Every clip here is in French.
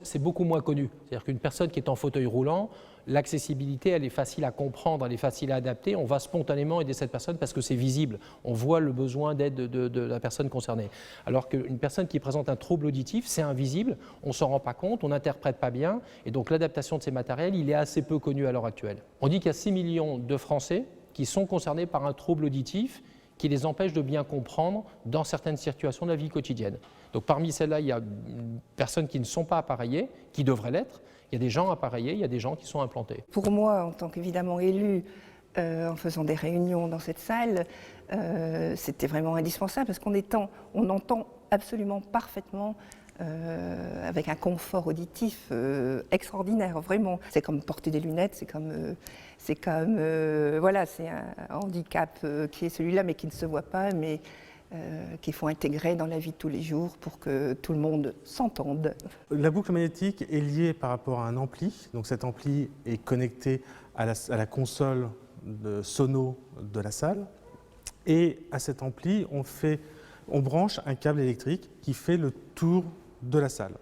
c'est beaucoup moins connu. C'est-à-dire qu'une personne qui est en fauteuil roulant, l'accessibilité, elle est facile à comprendre, elle est facile à adapter. On va spontanément aider cette personne parce que c'est visible. On voit le besoin d'aide de la personne concernée. Alors qu'une personne qui présente un trouble auditif, c'est invisible, on ne s'en rend pas compte, on n'interprète pas bien. Et donc l'adaptation de ces matériels, il est assez peu connu à l'heure actuelle. On dit qu'il y a 6 millions de Français qui sont concernés par un trouble auditif qui les empêche de bien comprendre dans certaines situations de la vie quotidienne. Donc parmi celles-là, il y a des personnes qui ne sont pas appareillées, qui devraient l'être. Il y a des gens appareillés, il y a des gens qui sont implantés. Pour moi, en tant qu'évidemment élue, en faisant des réunions dans cette salle, c'était vraiment indispensable parce on entend absolument parfaitement avec un confort auditif extraordinaire, vraiment. C'est comme porter des lunettes, voilà, c'est un handicap qui est celui-là, mais qui ne se voit pas, mais qu'il faut intégrer dans la vie de tous les jours pour que tout le monde s'entende. La boucle magnétique est liée par rapport à un ampli, donc cet ampli est connecté à la console de sono de la salle, et à cet ampli, on branche un câble électrique qui fait le tour de la salle.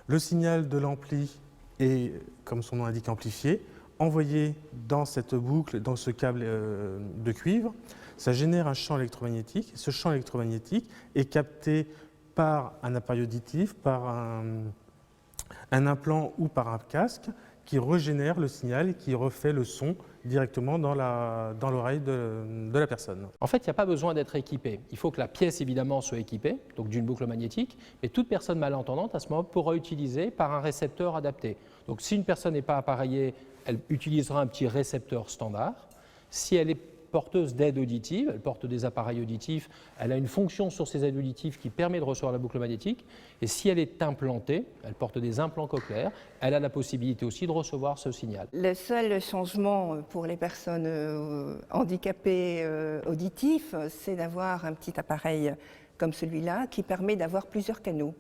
Le signal de l'ampli est, comme son nom l'indique, amplifié, envoyé dans cette boucle, dans ce câble de cuivre. Ça génère un champ électromagnétique. Ce champ électromagnétique est capté par un appareil auditif, par un implant ou par un casque qui régénère le signal et qui refait le son directement dans l'oreille de la personne. En fait, il n'y a pas besoin d'être équipé. Il faut que la pièce, évidemment, soit équipée, donc d'une boucle magnétique, mais toute personne malentendante, à ce moment, pourra utiliser par un récepteur adapté. Donc si une personne n'est pas appareillée, elle utilisera un petit récepteur standard. Si elle est porteuse d'aide auditive, elle porte des appareils auditifs, elle a une fonction sur ces aides auditives qui permet de recevoir la boucle magnétique, et si elle est implantée, elle porte des implants cochléaires, elle a la possibilité aussi de recevoir ce signal. Le seul changement pour les personnes handicapées auditifs, c'est d'avoir un petit appareil comme celui-là qui permet d'avoir plusieurs canaux.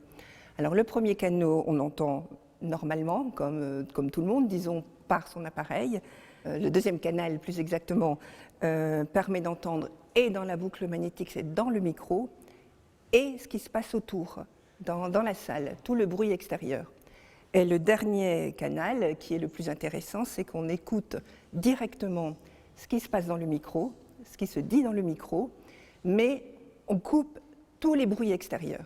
Alors le premier canal, on entend normalement, comme tout le monde, disons, par son appareil. Le deuxième canal, plus exactement, permet d'entendre et dans la boucle magnétique, c'est dans le micro, et ce qui se passe autour, dans la salle, tout le bruit extérieur. Et le dernier canal, qui est le plus intéressant, c'est qu'on écoute directement ce qui se passe dans le micro, ce qui se dit dans le micro, mais on coupe tous les bruits extérieurs.